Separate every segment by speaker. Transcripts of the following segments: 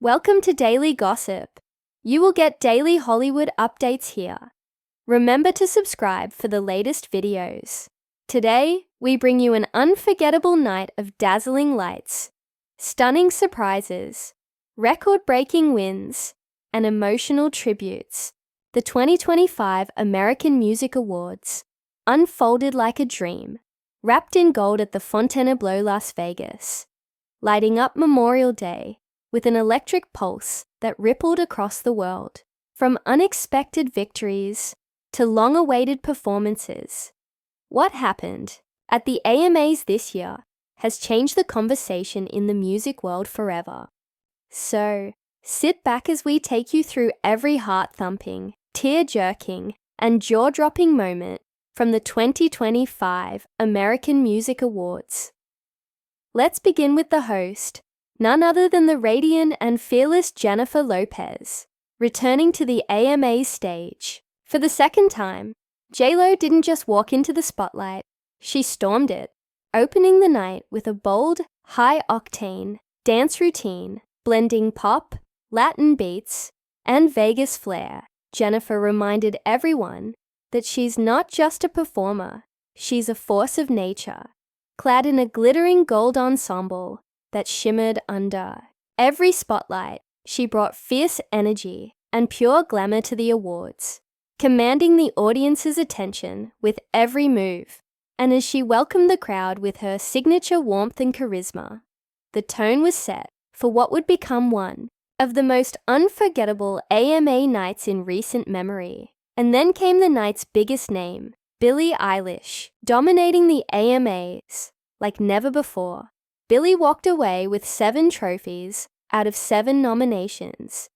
Speaker 1: Welcome to Daily Gossip. You will get daily Hollywood updates here. Remember to subscribe for the latest videos. Today, we bring you an unforgettable night of dazzling lights, stunning surprises, record-breaking wins, and emotional tributes. The 2025 American Music Awards unfolded like a dream, wrapped in gold at the Fontainebleau, Las Vegas, lighting up Memorial Day with an electric pulse that rippled across the world. From unexpected victories to long-awaited performances, what happened at the AMAs this year has changed the conversation in the music world forever. So, sit back as we take you through every heart-thumping, tear-jerking, and jaw-dropping moment from the 2025 American Music Awards. Let's begin with the host, none other than the radiant and fearless Jennifer Lopez, returning to the AMAs stage. For the second time, J.Lo didn't just walk into the spotlight, she stormed it, opening the night with a bold, high-octane dance routine, blending pop, Latin beats, and Vegas flair. Jennifer reminded everyone that she's not just a performer, she's a force of nature, clad in a glittering gold ensemble that shimmered under every spotlight. She brought fierce energy and pure glamour to the awards, commanding the audience's attention with every move. And as she welcomed the crowd with her signature warmth and charisma, the tone was set for what would become one of the most unforgettable AMA nights in recent memory. And then came the night's biggest name, Billie Eilish, dominating the AMAs like never before. Billie walked away with 7 trophies out of 7 nominations,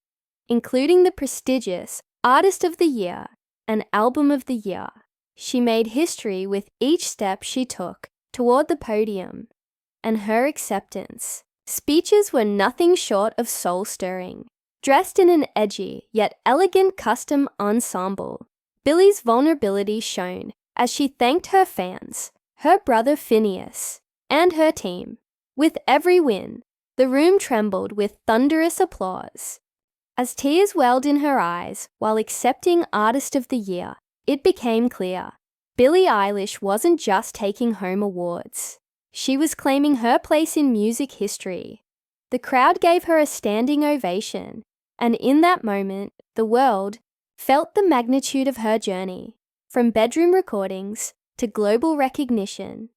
Speaker 1: including the prestigious Artist of the Year and Album of the Year. She made history with each step she took toward the podium, and her acceptance speeches were nothing short of soul-stirring. Dressed in an edgy yet elegant custom ensemble, Billie's vulnerability shone as she thanked her fans, her brother Phineas, and her team. With every win, the room trembled with thunderous applause. As tears welled in her eyes while accepting Artist of the Year, it became clear Billie Eilish wasn't just taking home awards. She was claiming her place in music history. The crowd gave her a standing ovation, and in that moment, the world felt the magnitude of her journey, from bedroom recordings to global recognition.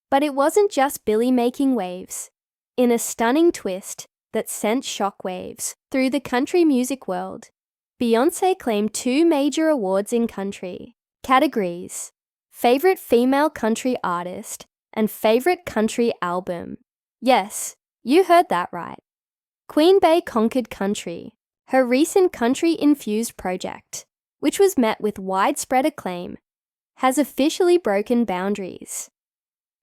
Speaker 1: But it wasn't just Billie making waves. In a stunning twist that sent shockwaves through the country music world, Beyoncé claimed 2 major awards in country categories: Favorite Female Country Artist and Favorite Country Album. Yes, you heard that right. Queen Bey conquered country, her recent country-infused project, which was met with widespread acclaim, has officially broken boundaries.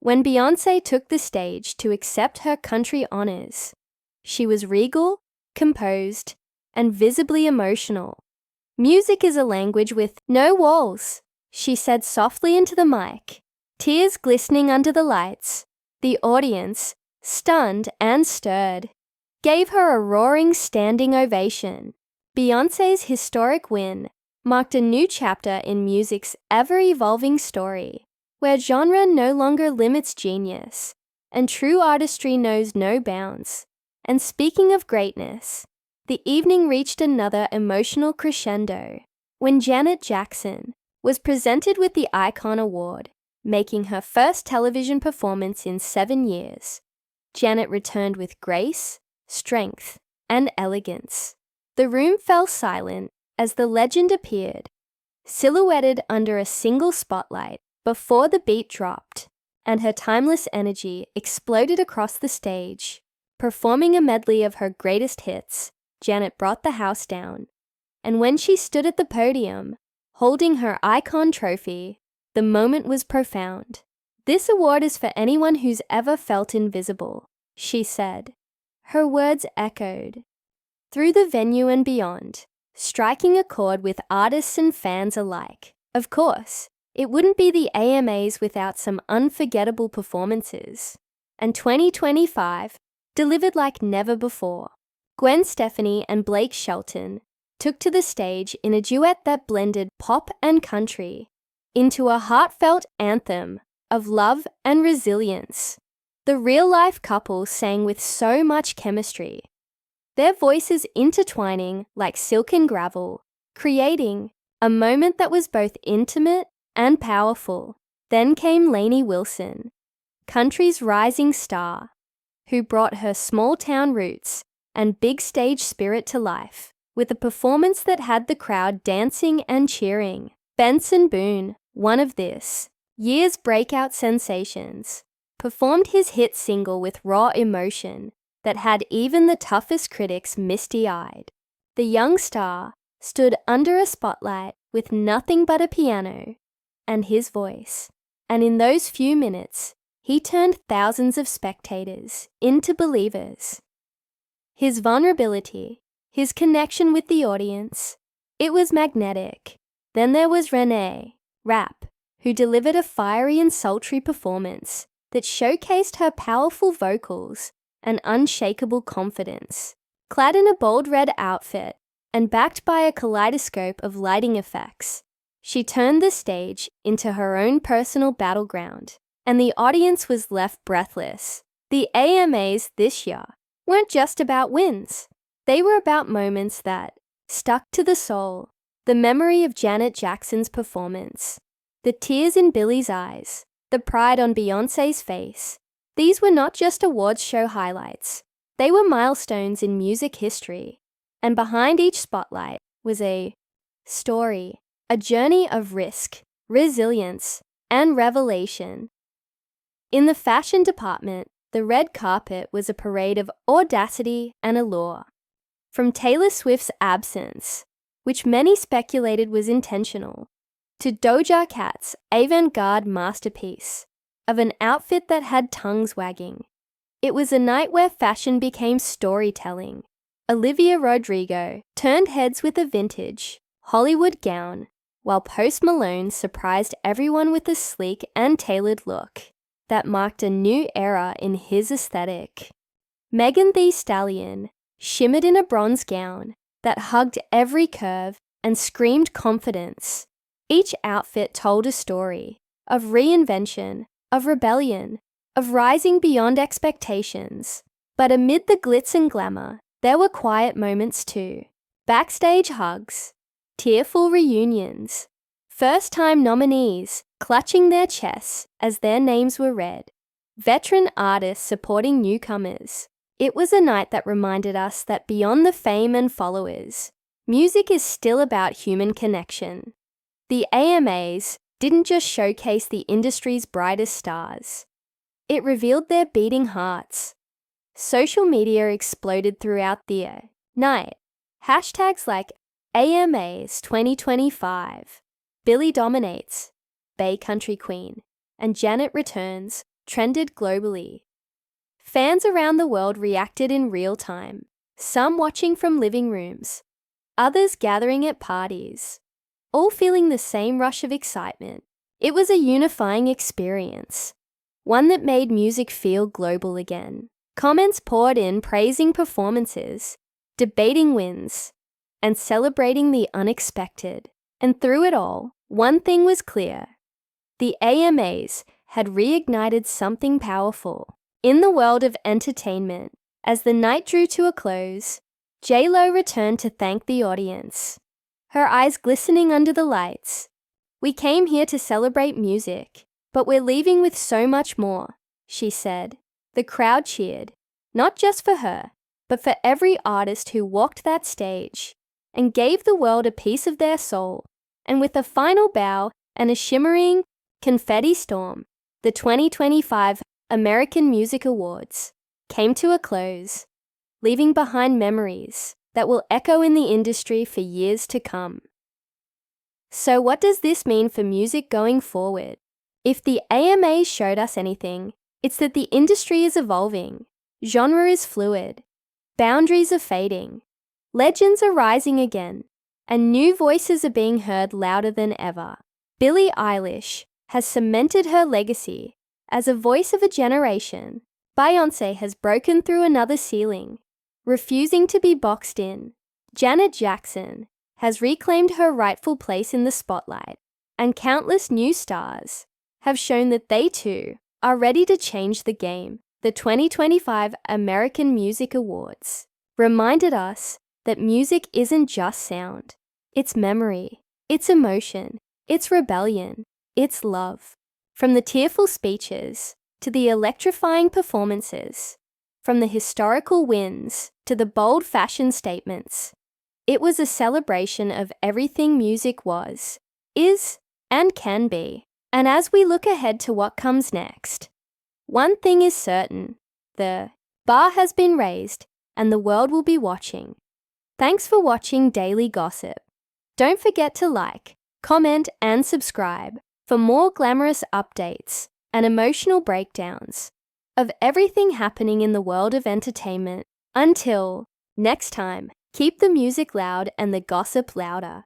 Speaker 1: When Beyoncé took the stage to accept her country honors, she was regal, composed, and visibly emotional. "Music is a language with no walls," she said softly into the mic, tears glistening under the lights. The audience, stunned and stirred, gave her a roaring standing ovation. Beyoncé's historic win marked a new chapter in music's ever-evolving story, where genre no longer limits genius, and true artistry knows no bounds. And speaking of greatness, the evening reached another emotional crescendo when Janet Jackson was presented with the Icon Award, making her first television performance in 7 years. Janet returned with grace, strength, and elegance. The room fell silent as the legend appeared, silhouetted under a single spotlight before the beat dropped, and her timeless energy exploded across the stage. Performing a medley of her greatest hits, Janet brought the house down. And when she stood at the podium, holding her Icon trophy, the moment was profound. "This award is for anyone who's ever felt invisible," she said. Her words echoed through the venue and beyond, striking a chord with artists and fans alike. Of course, it wouldn't be the AMAs without some unforgettable performances, and 2025 delivered like never before. Gwen Stefani and Blake Shelton took to the stage in a duet that blended pop and country into a heartfelt anthem of love and resilience. The real-life couple sang with so much chemistry, their voices intertwining like silk and gravel, creating a moment that was both intimate and powerful. Then came Lainey Wilson, country's rising star, who brought her small-town roots and big stage spirit to life with a performance that had the crowd dancing and cheering. Benson Boone, one of this year's breakout sensations, performed his hit single with raw emotion that had even the toughest critics misty-eyed. The young star stood under a spotlight with nothing but a piano and his voice, and in those few minutes, he turned thousands of spectators into believers. His vulnerability, his connection with the audience, it was magnetic. Then there was Renee Rapp, who delivered a fiery and sultry performance that showcased her powerful vocals and unshakable confidence. Clad in a bold red outfit and backed by a kaleidoscope of lighting effects, she turned the stage into her own personal battleground, and the audience was left breathless. The AMAs this year weren't just about wins. They were about moments that stuck to the soul. The memory of Janet Jackson's performance, the tears in Billie's eyes, the pride on Beyoncé's face. These were not just awards show highlights. They were milestones in music history. And behind each spotlight was a story, a journey of risk, resilience, and revelation. In the fashion department, the red carpet was a parade of audacity and allure. From Taylor Swift's absence, which many speculated was intentional, to Doja Cat's avant-garde masterpiece of an outfit that had tongues wagging. It was a night where fashion became storytelling. Olivia Rodrigo turned heads with a vintage Hollywood gown, while Post Malone surprised everyone with a sleek and tailored look that marked a new era in his aesthetic. Megan Thee Stallion shimmered in a bronze gown that hugged every curve and screamed confidence. Each outfit told a story of reinvention, of rebellion, of rising beyond expectations. But amid the glitz and glamour, there were quiet moments too. Backstage hugs, tearful reunions, first-time nominees clutching their chests as their names were read, veteran artists supporting newcomers. It was a night that reminded us that beyond the fame and followers, music is still about human connection. The AMAs didn't just showcase the industry's brightest stars. It revealed their beating hearts. Social media exploded throughout the night. Hashtags like AMAs 2025, Billie Dominates, Bay Country Queen, and Janet Returns trended globally. Fans around the world reacted in real time, some watching from living rooms, others gathering at parties, all feeling the same rush of excitement. It was a unifying experience, one that made music feel global again. Comments poured in praising performances, debating wins, and celebrating the unexpected. And through it all, one thing was clear. The AMAs had reignited something powerful. In the world of entertainment, as the night drew to a close, J.Lo returned to thank the audience, her eyes glistening under the lights. "We came here to celebrate music, but we're leaving with so much more," she said. The crowd cheered, not just for her, but for every artist who walked that stage and gave the world a piece of their soul. And with a final bow and a shimmering confetti storm, the 2025 American Music Awards came to a close, leaving behind memories that will echo in the industry for years to come. So what does this mean for music going forward? If the AMAs showed us anything, it's that the industry is evolving, genre is fluid, boundaries are fading, legends are rising again, and new voices are being heard louder than ever. Billie Eilish has cemented her legacy as a voice of a generation. Beyoncé has broken through another ceiling, refusing to be boxed in. Janet Jackson has reclaimed her rightful place in the spotlight, and countless new stars have shown that they too are ready to change the game. The 2025 American Music Awards reminded us that music isn't just sound. It's memory, it's emotion, it's rebellion, it's love. From the tearful speeches to the electrifying performances, from the historical wins to the bold fashion statements, it was a celebration of everything music was, is, and can be. And as we look ahead to what comes next, one thing is certain: the bar has been raised and the world will be watching. Thanks for watching Daily Gossip. Don't forget to like, comment, and subscribe for more glamorous updates and emotional breakdowns of everything happening in the world of entertainment. Until next time, keep the music loud and the gossip louder.